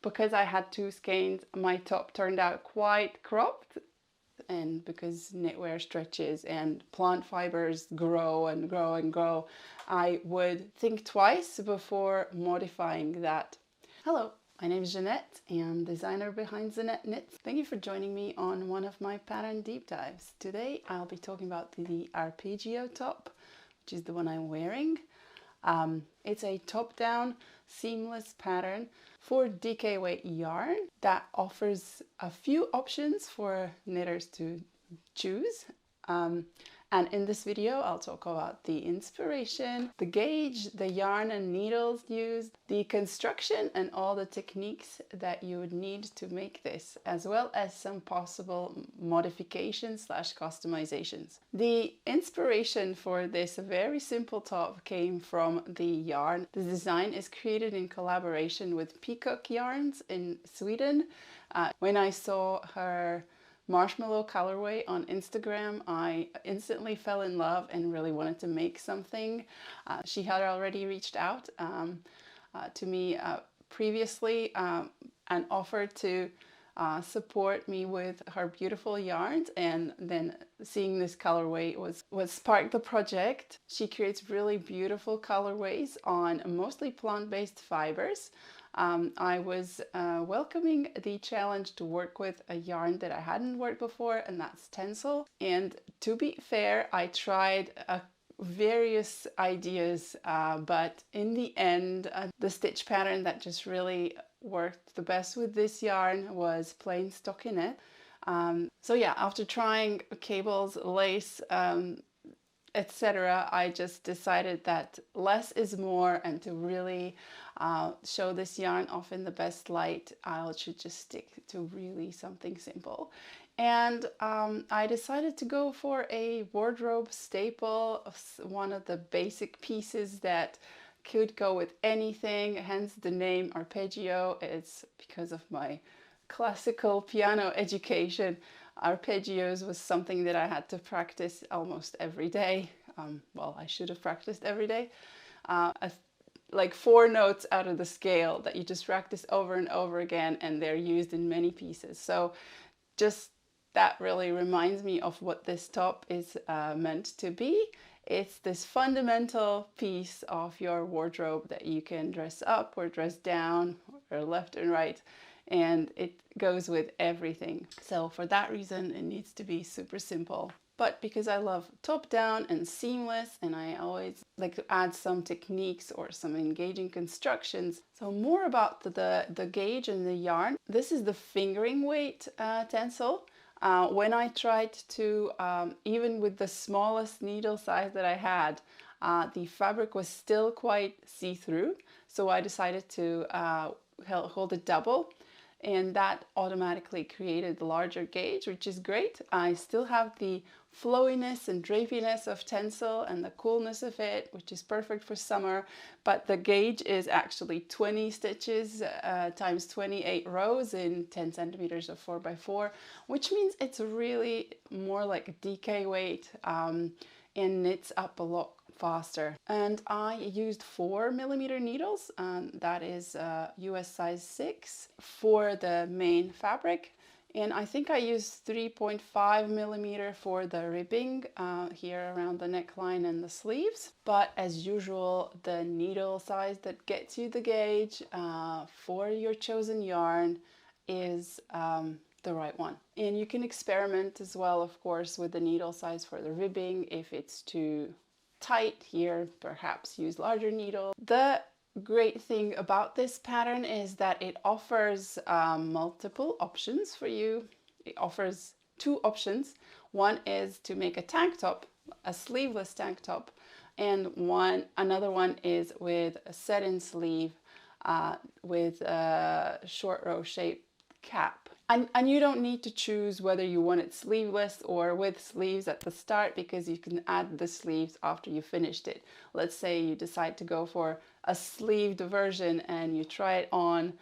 because I had two skeins, my top turned out quite cropped, and because knitwear stretches and plant fibers grow and grow and grow, I would think twice before modifying that. Hello, my name is Zanete and I'm designer behind Zanete Knits. Thank you for joining me on one of my pattern deep dives. Today I'll be talking about the Arpeggio top, which is the one I'm wearing. It's a top-down seamless pattern for DK weight yarn that offers a few options for knitters to choose. And in this video, I'll talk about the inspiration, the gauge, the yarn and needles used, the construction and all the techniques that you would need to make this, as well as some possible modifications / customizations. The inspiration for this very simple top came from the yarn. The design is created in collaboration with Peacock Yarns in Sweden. When I saw her marshmallow colorway on Instagram, I instantly fell in love and really wanted to make something. She had already reached out to me previously and offered to support me with her beautiful yarns, and then seeing this colorway was what sparked the project. She creates really beautiful colorways on mostly plant-based fibers. I was welcoming the challenge to work with a yarn that I hadn't worked before, and that's tencel. And to be fair, I tried various ideas, but in the end, the stitch pattern that just really worked the best with this yarn was plain stockinette. So yeah, after trying cables, lace, etc., I just decided that less is more, and to really show this yarn off in the best light, I should just stick to really something simple. And I decided to go for a wardrobe staple, one of the basic pieces that could go with anything, hence the name Arpeggio. It's because of my classical piano education. Arpeggios was something that I had to practice almost every day. Well, I should have practiced every day. Like 4 notes out of the scale that you just practice over and over again, and they're used in many pieces. So just that really reminds me of what this top is meant to be. It's this fundamental piece of your wardrobe that you can dress up or dress down or left and right, and it goes with everything. So for that reason, it needs to be super simple. But because I love top down and seamless, and I always like to add some techniques or some engaging constructions. So more about the gauge and the yarn. This is the fingering weight tencel. When I tried to, even with the smallest needle size that I had, the fabric was still quite see-through. So I decided to hold it double, and that automatically created the larger gauge, which is great. I still have the flowiness and drapiness of tencel and the coolness of it, which is perfect for summer, but the gauge is actually 20 stitches times 28 rows in 10 centimeters of 4x4, which means it's really more like DK weight and knits up a lot faster. And I used 4mm needles, that is US size 6 for the main fabric, and I think I used 3.5mm for the ribbing here around the neckline and the sleeves. But as usual, the needle size that gets you the gauge for your chosen yarn is the right one. And you can experiment as well, of course, with the needle size for the ribbing. If it's too tight here, perhaps use larger needle. The great thing about this pattern is that it offers multiple options for you. It offers 2 options. One is to make a tank top, a sleeveless tank top, and another one is with a set-in sleeve with a short row shaped cap. And you don't need to choose whether you want it sleeveless or with sleeves at the start, because you can add the sleeves after you finished it. Let's say you decide to go for a sleeved version and you try it on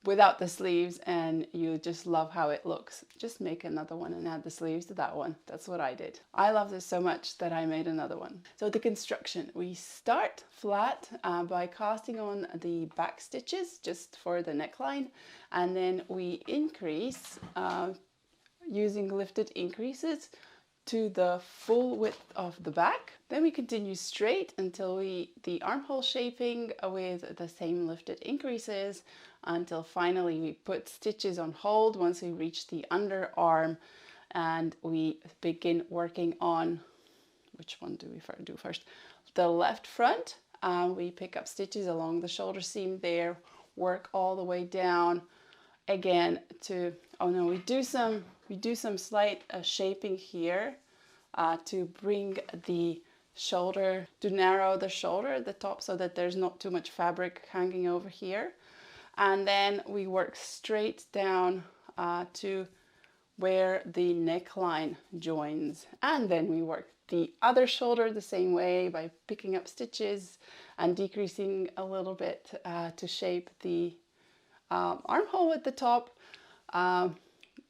without the sleeves and you just love how it looks, just make another one and add the sleeves to that one. That's what I did. I love this so much that I made another one. So the construction, we start flat by casting on the back stitches just for the neckline, and then we increase using lifted increases to the full width of the back. Then we continue straight until the armhole shaping with the same lifted increases, until finally we put stitches on hold once we reach the underarm, and we begin working on, which one do we do first? The left front. We pick up stitches along the shoulder seam there, work all the way down again to, oh no, we do some slight shaping here to bring the shoulder, to narrow the shoulder at the top so that there's not too much fabric hanging over here. And then we work straight down to where the neckline joins. And then we work the other shoulder the same way by picking up stitches and decreasing a little bit to shape the armhole at the top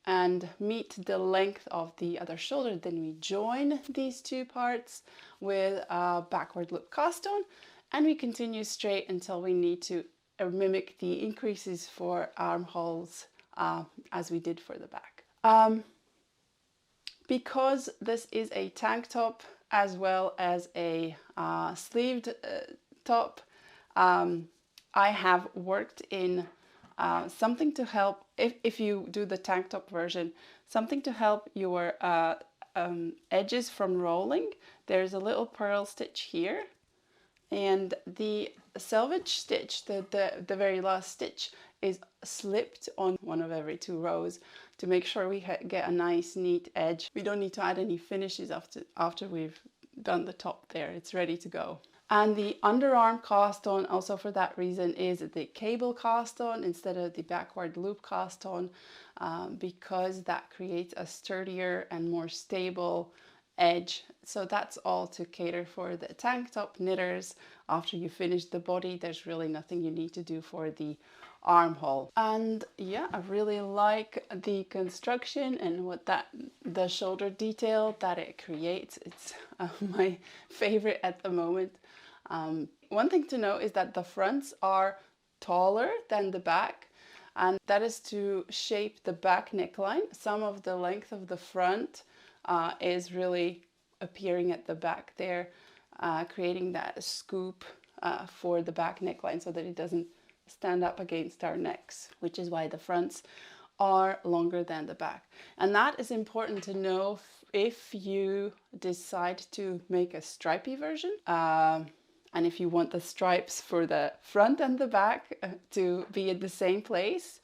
and meet the length of the other shoulder. Then we join these two parts with a backward loop cast on, and we continue straight until we need to mimic the increases for armholes as we did for the back. Because this is a tank top as well as a sleeved top, I have worked in something to help, if you do the tank top version, something to help your edges from rolling. There's a little purl stitch here, and the selvage stitch, the very last stitch, is slipped on one of every 2 rows to make sure we get a nice neat edge. We don't need to add any finishes after we've done the top there. It's ready to go. And the underarm cast on, also for that reason, is the cable cast on instead of the backward loop cast on, because that creates a sturdier and more stable edge. So that's all to cater for the tank top knitters. After you finish the body, there's really nothing you need to do for the armhole. And yeah, I really like the construction and the shoulder detail that it creates. It's my favorite at the moment. One thing to note is that the fronts are taller than the back, and that is to shape the back neckline. Some of the length of the front is really appearing at the back there, creating that scoop for the back neckline so that it doesn't stand up against our necks, which is why the fronts are longer than the back. And that is important to know if you decide to make a stripy version. And if you want the stripes for the front and the back to be at the same place,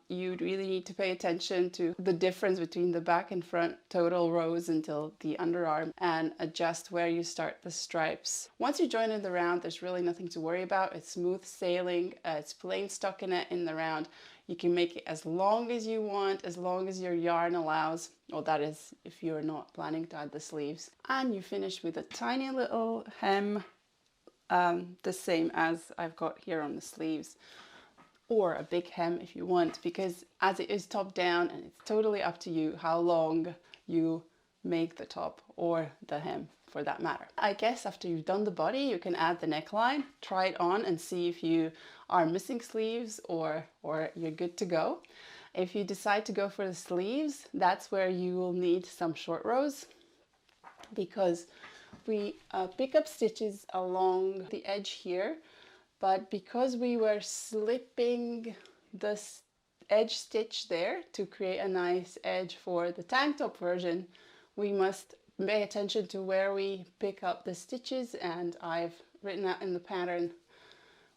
you really need to pay attention to the difference between the back and front total rows until the underarm and adjust where you start the stripes. Once you join in the round, there's really nothing to worry about. It's smooth sailing, it's plain stockinette in the round. You can make it as long as you want, as long as your yarn allows. Well, that is if you're not planning to add the sleeves. And you finish with a tiny little hem, the same as I've got here on the sleeves, or a big hem if you want, because as it is top down, and it's totally up to you how long you make the top or the hem for that matter. I guess after you've done the body, you can add the neckline, try it on and see if you are missing sleeves or you're good to go. If you decide to go for the sleeves, that's where you will need some short rows, because we pick up stitches along the edge here, but because we were slipping the edge stitch there to create a nice edge for the tank top version, we must pay attention to where we pick up the stitches, and I've written out in the pattern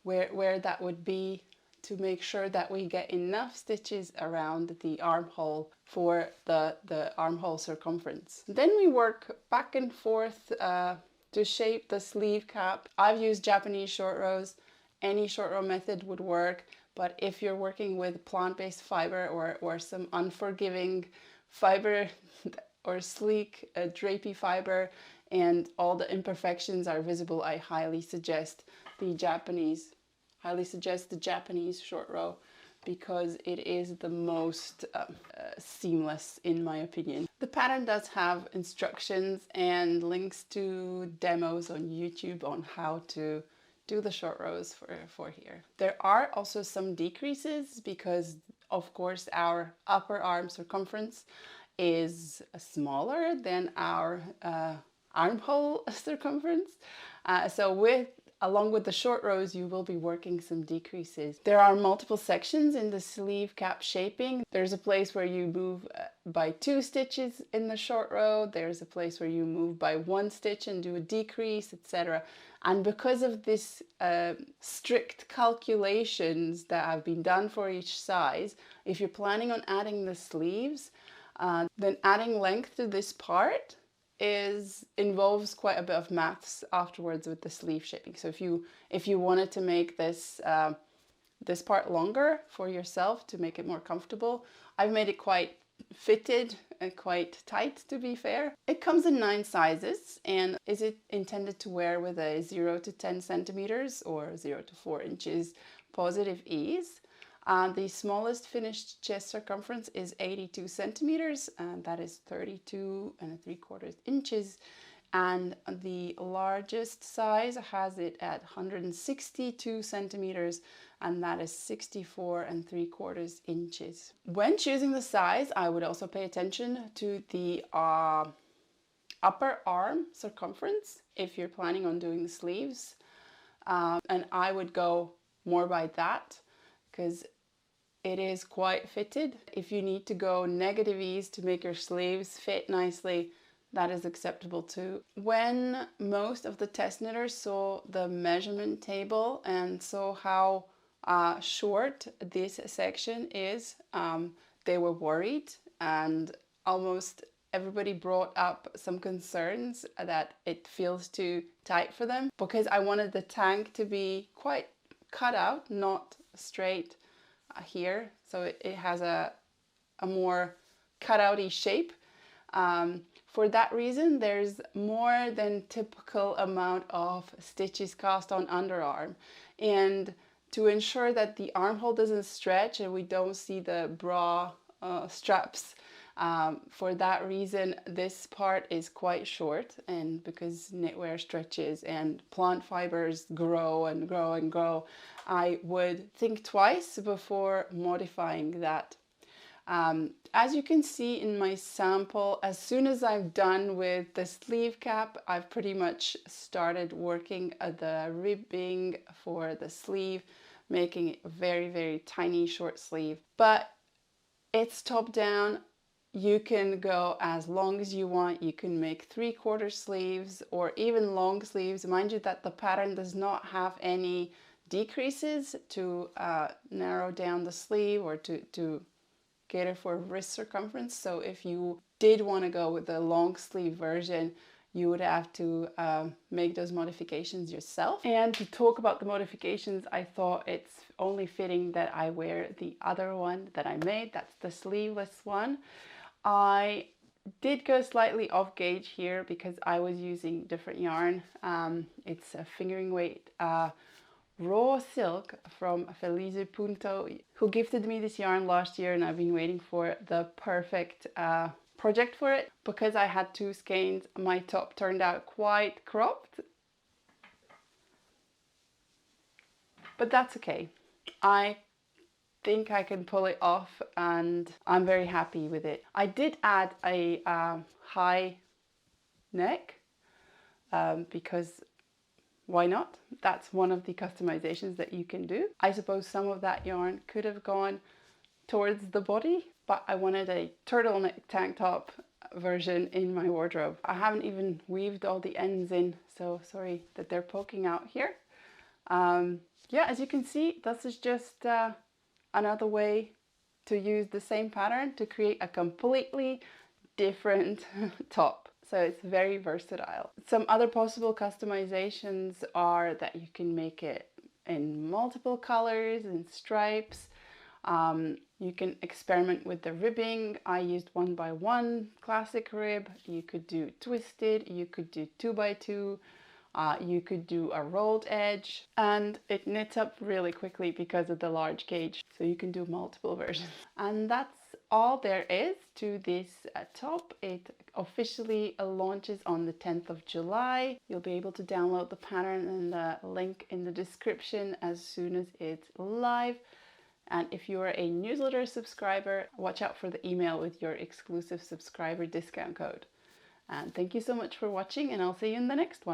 where that would be to make sure that we get enough stitches around the armhole for the armhole circumference. Then we work back and forth to shape the sleeve cap. I've used Japanese short rows. Any short row method would work, but if you're working with plant-based fiber or some unforgiving fiber or sleek drapey fiber and all the imperfections are visible, I highly suggest the Japanese highly suggest the Japanese short row because it is the most seamless in my opinion. The pattern does have instructions and links to demos on YouTube on how to do the short rows for here. There are also some decreases because of course our upper arm circumference is smaller than our armhole circumference. So along with the short rows, you will be working some decreases. There are multiple sections in the sleeve cap shaping. There's a place where you move by 2 stitches in the short row. There's a place where you move by 1 stitch and do a decrease, etc. And because of this strict calculations that have been done for each size, if you're planning on adding the sleeves, then adding length to this part involves quite a bit of maths afterwards with the sleeve shaping. So if you wanted to make this this part longer for yourself to make it more comfortable, I've made it quite fitted and quite tight, to be fair. It comes in 9 sizes and is it intended to wear with a 0 to 10 centimeters or 0 to 4 inches positive ease. The smallest finished chest circumference is 82 centimeters, and that is 32 3/4 inches. And the largest size has it at 162 centimeters, and that is 64 3/4 inches. When choosing the size, I would also pay attention to the upper arm circumference if you're planning on doing the sleeves. And I would go more by that, because it is quite fitted. If you need to go negative ease to make your sleeves fit nicely, that is acceptable too. When most of the test knitters saw the measurement table and saw how short this section is, they were worried, and almost everybody brought up some concerns that it feels too tight for them, because I wanted the tank to be quite cut out, not straight here, so it has a more cut-outy shape. For that reason, there's more than typical amount of stitches cast on underarm, and to ensure that the armhole doesn't stretch and we don't see the bra straps, for that reason this part is quite short. And because knitwear stretches and plant fibers grow and grow and grow, I would think twice before modifying that. As you can see in my sample, as soon as I'm done with the sleeve cap, I've pretty much started working the ribbing for the sleeve, making it a very, very tiny short sleeve. But it's top down. You can go as long as you want. You can make 3/4 sleeves or even long sleeves. Mind you that the pattern does not have any decreases to narrow down the sleeve or to cater for wrist circumference. So if you did want to go with the long sleeve version, you would have to make those modifications yourself. And to talk about the modifications, I thought it's only fitting that I wear the other one that I made. That's the sleeveless one. I did go slightly off gauge here because I was using different yarn. It's a fingering weight raw silk from Felice Punto, who gifted me this yarn last year, and I've been waiting for the perfect project for it. Because I had 2 skeins, my top turned out quite cropped, but that's okay. I think I can pull it off and I'm very happy with it. I did add a high neck because why not? That's one of the customizations that you can do. I suppose some of that yarn could have gone towards the body, but I wanted a turtleneck tank top version in my wardrobe. I haven't even weaved all the ends in, so sorry that they're poking out here. Yeah, as you can see, this is just another way to use the same pattern to create a completely different top. So it's very versatile. Some other possible customizations are that you can make it in multiple colors and stripes. You can experiment with the ribbing. I used 1x1 classic rib. You could do twisted, you could do 2x2. You could do a rolled edge, and it knits up really quickly because of the large gauge. So you can do multiple versions. And that's all there is to this top. It officially launches on the 10th of July. You'll be able to download the pattern and the link in the description as soon as it's live. And if you are a newsletter subscriber, watch out for the email with your exclusive subscriber discount code. And thank you so much for watching, and I'll see you in the next one.